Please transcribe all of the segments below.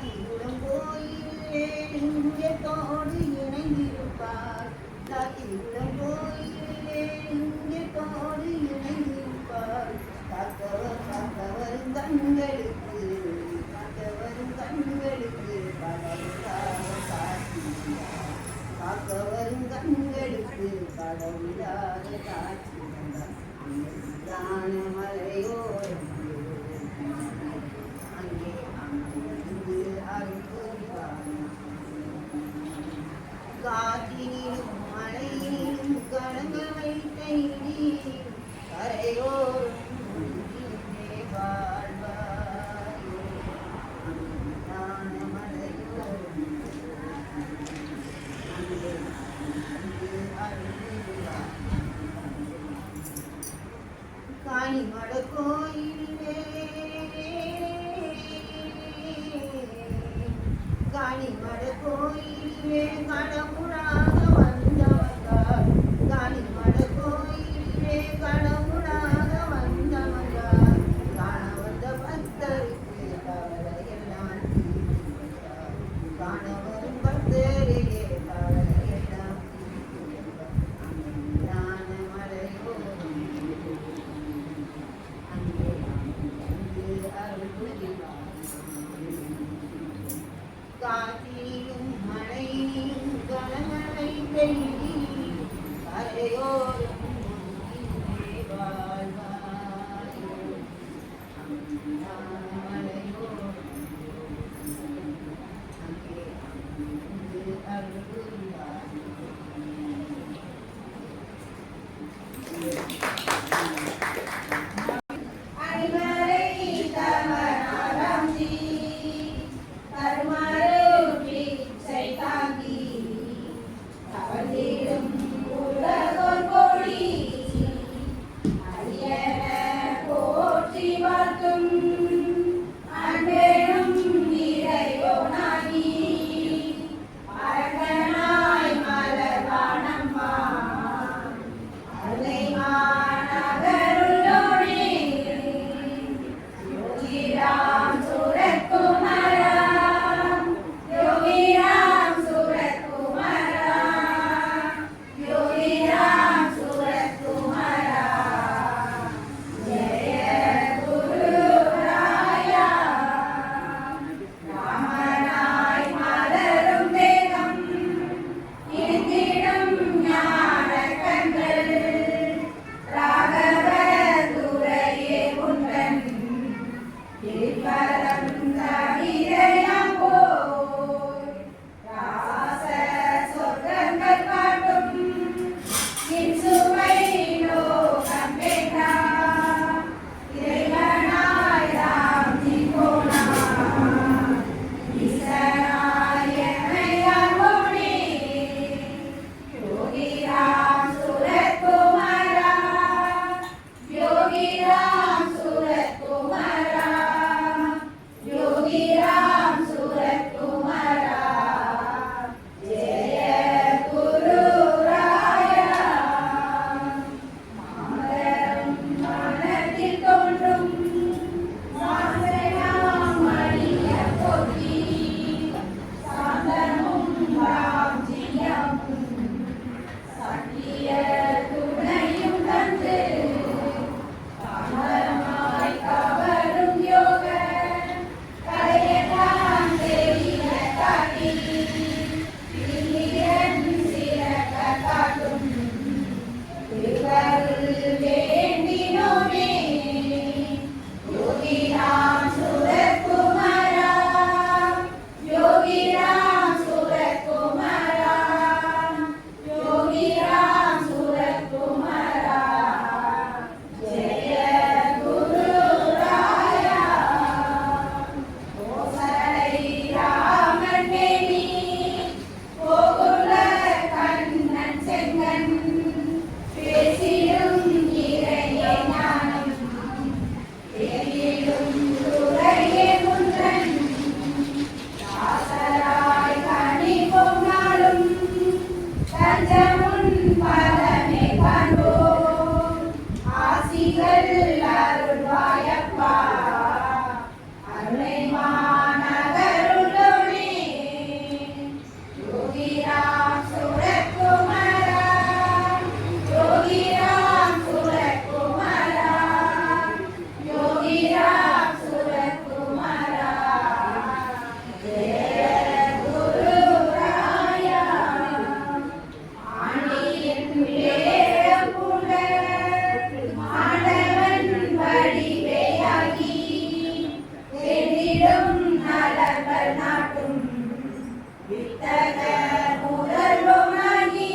காஞ்சிபுரம் கோயிலே லிங்கத்தோடு இணைந்திருப்பார். காஞ்சிபுரம் கோயிலே லிங்கத்தோடு இணைந்திருப்பார். காக்கவர் காக்கவரும் கண்களுக்கு காக்கவரும் கண்களுக்கு கடவுளாக காட்சியார். காக்கவரும் கண்களுக்கு கடவுளாக காட்சியார். தான மலையோரம் அங்கே அங்கிருந்து அருள்வார். காற்றினிலும் மழையிலும் கடங்களை தேடி கரையோரம் இங்கே வாழ்வார். தான மலையோரம் அங்கே அங்கிருந்து அருள்வார். காணிமட கோயிலே காணிமட கோயிலே கடவுளாக வந்தவந்தார். காணிமட கோயிலே கடவுளாக வந்தவந்தார். காண வந்த பக்தருக்கு கவலையெல்லாம் தீர்த்தார். காண வரும் பக்தரிலே கவலையெல்லாம் தீர்த்தார். ஞான மலையோரம் அங்கே அருள் புரிவார். காற்றிலும் மழையிலும் கனமழை பெய்தி கரையோரம் இங்கே வாழ்வார். மலையோரம் அங்கே அருள் புரிவார். அடிமறை தவறாராம் ஜி கருமாறு நாட்டும் வித்தக முதல்வமணி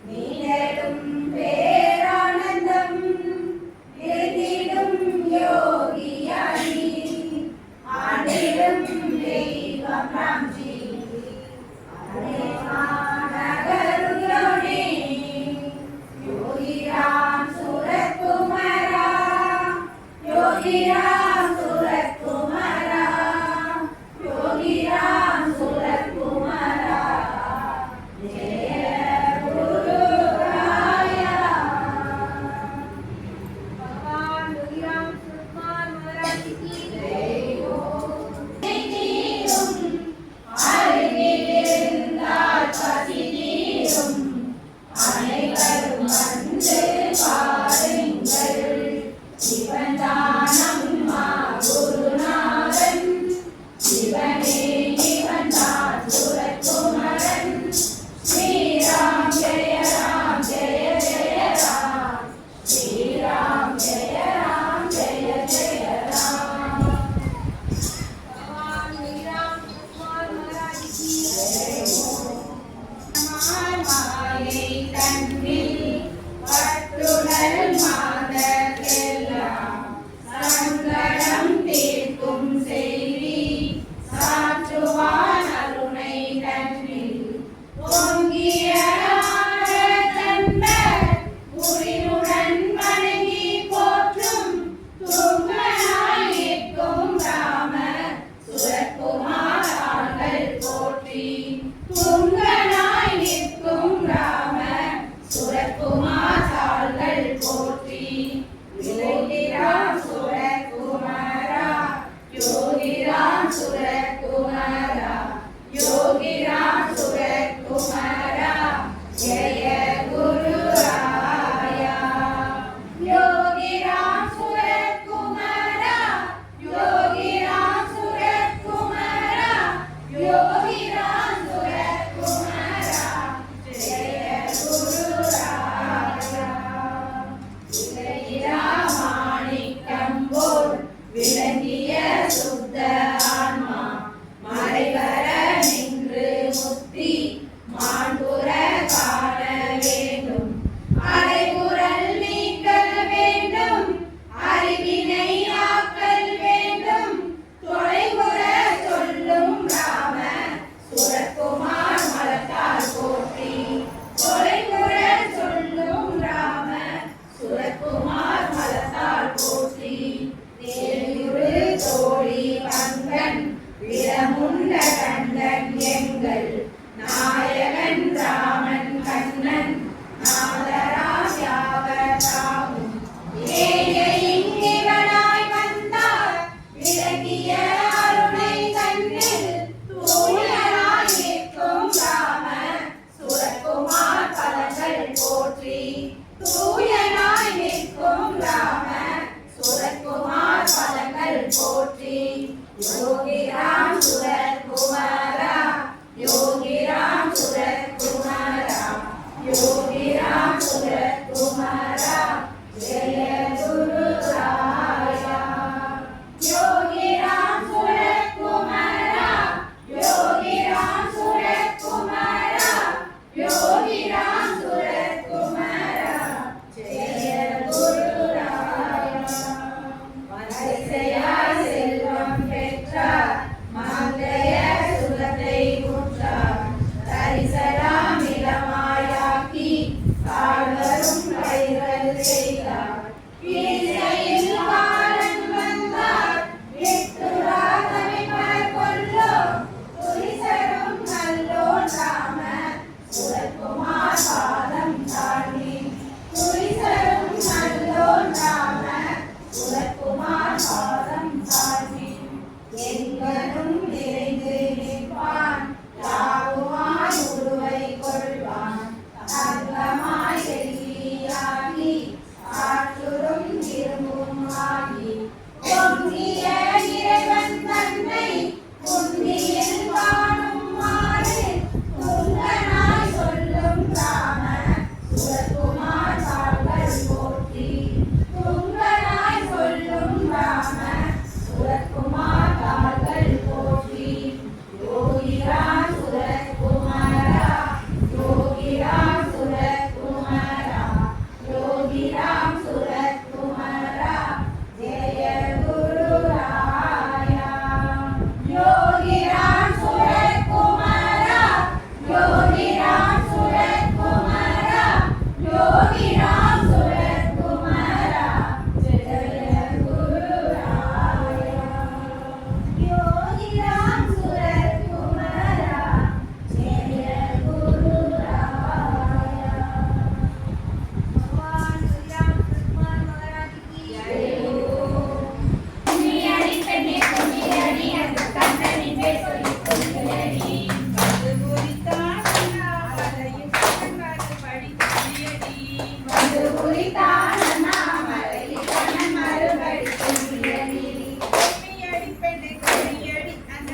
நீடும் பேரானந்தம் எழுதிடும் யோகியானி ஆண்டிடும் தெய்வம் ராம்ஜி நகருயோனே யோகி ராம் சூரத் குமாரா யோகி ராம் சூரத் குமாரா யோகி ராம் சூரத் குமாரா ஜெய குரு ராயா भगवान योगी राम सूरत कुमार महाराज की ஜெய் ஹோ தீரும் அருகிலிருந்தால் பசி தீரும் அனைவரும் வந்து பாருங்கள் சிவன்தான் அம்மா குருநாதன் சிவனே இவன்தான் சூரத்குமரன் ஸ்ரீராம் ஜெய ராம் ஜெய ஜெய ராம் ஸ்ரீராம் ஜெய ராம் ஜெய ஜெய ராம் भगवान योगी राम सूरत कुमार महाराज की மாயை தன்னில் பற்றுடல் மாதர்க்கெல்லாம் சங்கடம் தீர்க்கும் செய்தி சாற்றுவான் அருணை தன்னில் பொங்கிய ஆனந்தன்பர் உரினுடன் வணங்கி போற்றும் துங்கனாய் நிற்கும் ராம சுரத்குமாரார்கள் போற்றி துங்கனாய் நிற்கும் ராம சுரத்குமாரார்கள் போற்றி யோகி ராம் சுரத்குமாரா யோகி ராம் சுரத்குமாரா யோகி ராம் சுரத்குமாரா ஜெய குரு ராயா யோகி ராம் சுரத்குமாரா யோகி ராம் சுரத்குமாரா யோகி ராம் சுரத்குமாரா ஜெய குரு ராயா இளையிரா மாணிக்கம் போல் விளங்கிய சுத்த ஆன்மா மறைவர நின்று முத்தி மாண்புற காண வேண்டும் அரைகுறல் நீக்கல் வேண்டும் அறிவினை ஆக்கல் வேண்டும் தொலைபுற சொல்லும் ராம சுரத்குமார் மலத்தால் போற்றி தொலைபுற சொல்லும் ராம சுரத்குமார் மலத்தால் போற்றி தேயுரு தோழி பங்கன் விரமுண்ட கண்டன் எங்கள் நாயகன் ராமன் கண்ணன் நாதராம் யாவதாகும் ஏய இங்கிவனாய் வந்தார் விளங்கிய அருணை தன்னில் தூயனாய் நிற்கும் ராம சுரத்குமார் பதங்கள் போற்றி தூயனாய் நிற்கும் ராம சுரத்குமார் பதங்கள் போற்றி யோகி ராம் சுரத்குமாரா யோகி ராம் சுரத்குமாரா யோகி ராம் சுரத்குமாரா ஜெய குரு ராயா யோகி ராம் சுரத்குமாரா யோகி ராம் சுரத்குமாரா யோகி ராம் சுரத்குமாரா ஜெய குரு ராயா வரிசையாய் செல்வம் பெற்றார் மங்கைய சுகத்தை உற்றார் தரிசலாம் இளமாயாக்கி ஆழ்வரும் கைகள் செய்தார் கீழ்கையில் காலன் வந்தார் எட்டுரா தவிப்பர் கொல்லோ துரிசரும் நல்லோன் ராம சுரத்குமார் பாதம் தாண்டி துரிசரும் நல்லோன் ராம சுரத்குமார் பாதம் தாண்டி எங்கனும் நிறைந்து நிற்பான் யாவுமாய் உருவை கொள்வான் தங்கமாய் செல்வியாகி ஆற்றுரும் திரும்பும் ஆகி பொங்கிய இறைவன் தன்னை புந்தியில் காணும் மாறு துங்கனாய் சொல்லும் ராம சுரத்குமார் பாடல் போற்றி துங்கனாய் சொல்லும் ராம சுரத்குமார் பாடல் போற்றி யோகிராம் சுரகுமாரா ஜெய குருராயா. भगवान श्री राम सुकुमार महाराज की जय हो. கும்மியடி பெண்ணே கும்மியடி அந்த கண்ணனின் பேர் சொல்லி கும்மியடி. அது குறித்தான் அண்ணாமலையின் கண்ணன் படி கும்மியடி. வந்து குறித்தான் அண்ணாமலையில் கண்ணன் மறுபடி கும்மியடி. கும்மியடி பெண்ணே கும்மியடி அந்த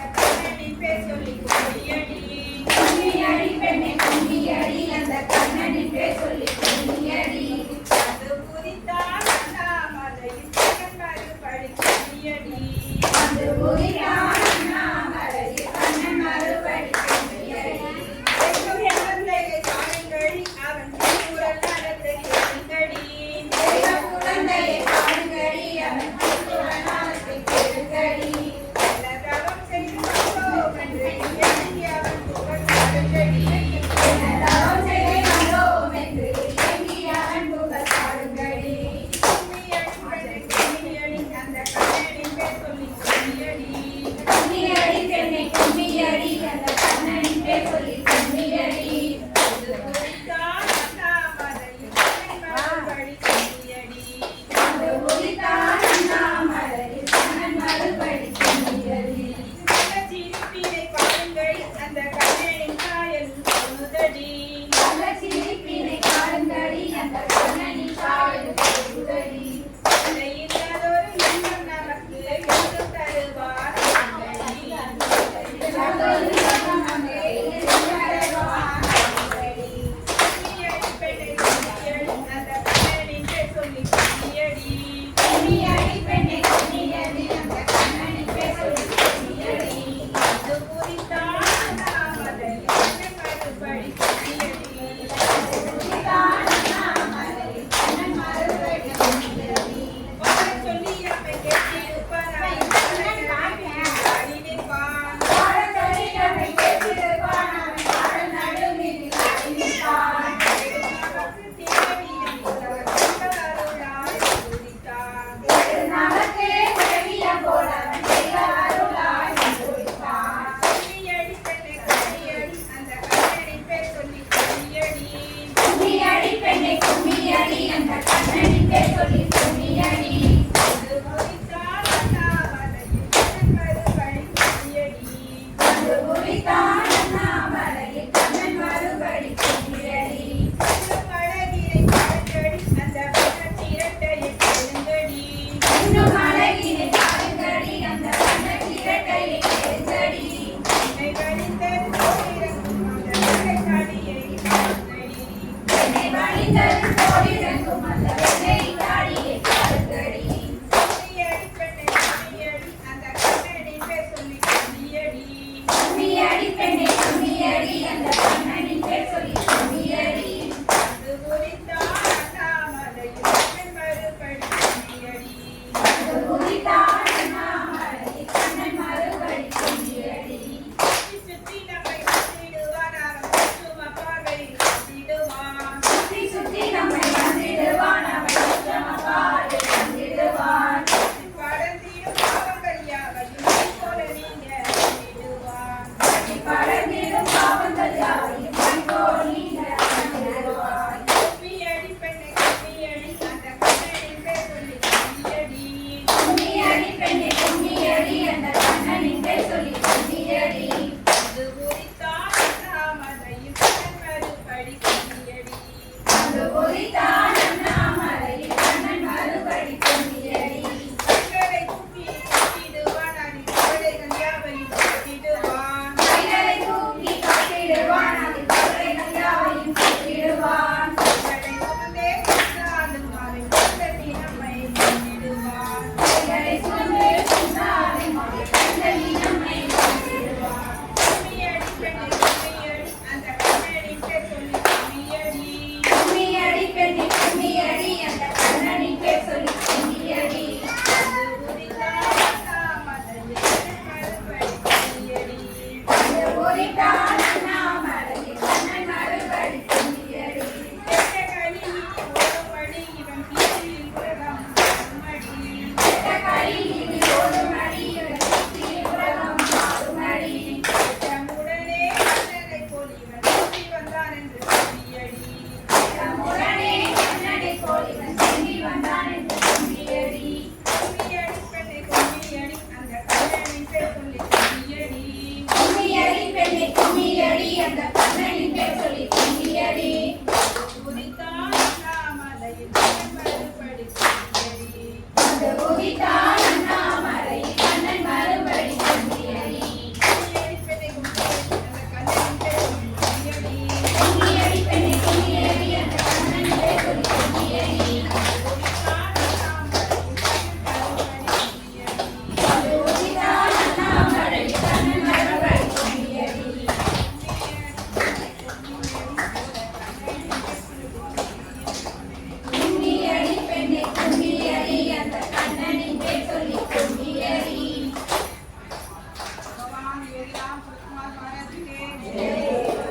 राम सुकुमार महाराज के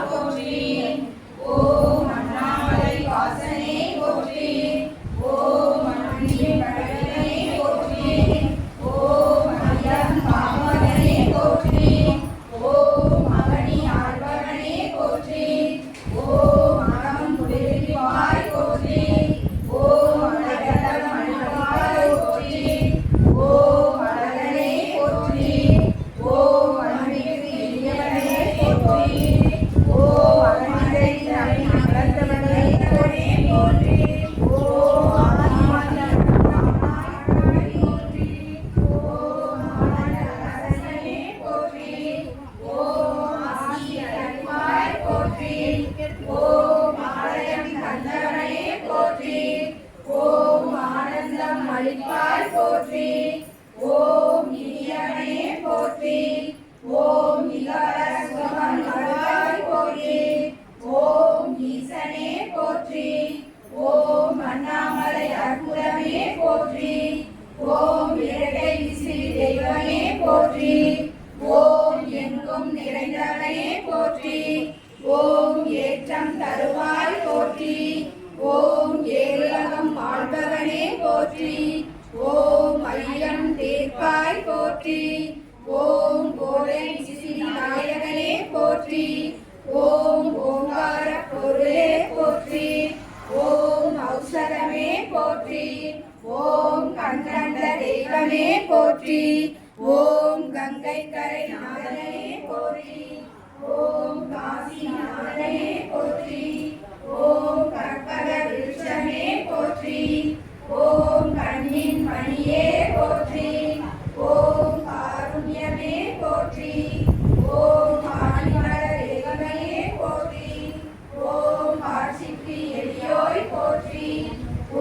போற்றி ஓம் அண்ணாமலை வாசனே போற்றி ஓம் அன்பிய கடவுளே போற்றி ஓம் ஐயன் காமகனே போற்றி ஓம் அவனி ஆழ்வகனே போற்றி ஓம் அகம் குளிர்வாய் போற்றி ஓம் அழகர் மணிவாய் போற்றி ஓம் அழகனே போற்றி ஓம் அன்பிற்கு இனியவனே போற்றி ஓம் அகநிலை அகழ்ந்தவனே போற்றி ஓம் ஆதிமானவனே போற்றி ஓம் ஆனந்தரசனே போற்றி ஓம் ஆசிரியர்வாய் போற்றி ஓம் ஆலயம் தந்தவனே போற்றி ஓம் ஆனந்தம் அளிப்பாய் போற்றி ஓம் இனியவனே போற்றி ஓம் இகர சுகம் அருளாய் போற்றி ஓம் ஈசனே போற்றி ஓம் அண்ணாமலை அற்புதமே போற்றி ஓம் இரட்டை விசிறி தெய்வமே போற்றி ஓம் எங்கும் நிறைந்தவனே போற்றி ஓம் ஏற்றம் தருவாய் போற்றி ஓம் ஏழுலகம் ஆள்பவனே போற்றி ஓம் ஐயம் தீர்ப்பாய் போற்றி ஓம் கோலை விசிறி நாயகனே போற்றி ஓம் ஓங்கார பொருளே போற்றி ஓம் ஔஷதமே போற்றி ஓம் கண்கண்ட தெய்வமே போற்றி ஓம் கங்கை கரை நாதனே போற்றி ஓம் காசி நாதனே போற்றி ஓம் கற்பக விருட்சமே போற்றி ஓம் கண்ணின் மணியே போற்றி ஓம் காருண்யமே போற்றி ஓம் ஆணிமர தேவமே போற்றி ஓம் காட்சிக்கு எளியோய் போற்றி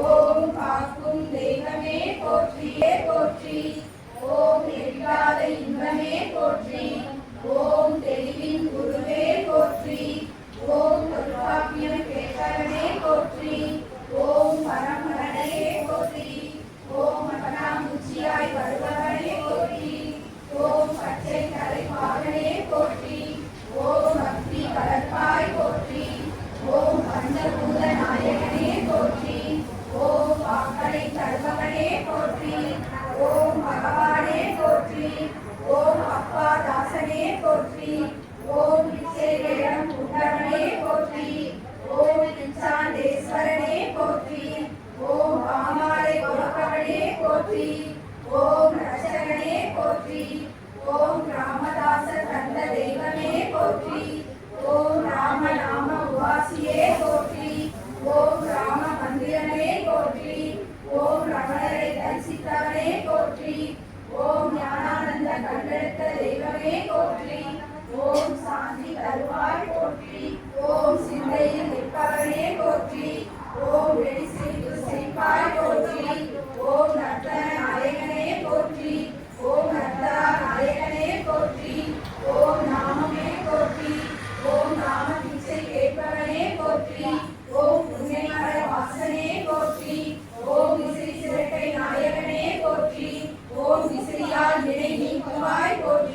ஓம் காக்கும் தெய்வமே போற்றி போற்றி ஓம் எட்டாத இன்பமே போற்றி ஓம் தெளிவின் குருவே போற்றி ஓம் தொல்காப்பியம் கேட்பவனே போற்றி ஓம் பரமரனே போற்றி ஓம் மகனாமுச்சியாய் வருபவனே போற்றி ஓம் பச்சை தலைப்பாகனே போற்றி ஓம் பக்தி வளர்ப்பாய் போற்றி ஓம் பஞ்சபூத நாயகனே போற்றி ஓம் வாக்களை தருபவனே போற்றி ஓம் பகவானே போற்றி ஓம் அப்பா தாசனே போற்றி ஓம் பிச்சைகளிடம் உண்டவனே போற்றி ஓம் பிச்சாண்டேஸ்வரனே போற்றி ஓம் பாமாலை கொடுப்பவனே போற்றி ஓம் ரட்சகனே போற்றி ஓம் ராமதாச தந்த தெய்வமே போற்றி ஓம் ராமநாம உவாசியே போற்றி ஓம் ராம மந்திரமே போற்றி ஓம் ரமணரை தரிசித்தவனே போற்றி ஓம் ஞானானந்த கண்டெடுத்த தெய்வமே போற்றி ஓம் சாந்தி தருவாய் போற்றி ஓம் சிந்தையில் நிற்பவனே போற்றி ஓம் வெடி சிரிப்பு சிரிப்பாய் போற்றி ஓம் ரத்ன நாயகனே போற்றி ஓம் ரத்னா நாயகனே போற்றி ஓம் நாமமே போற்றி ஓம் நாம பிச்சை கேட்பவனே போற்றி ஓம் புண்ணியமர வாசனே போற்றி ஓம் விசிறி சிரட்டை நாயகனே போற்றி ஓம் விசிறியால் வினை நீக்குவாய் போற்றி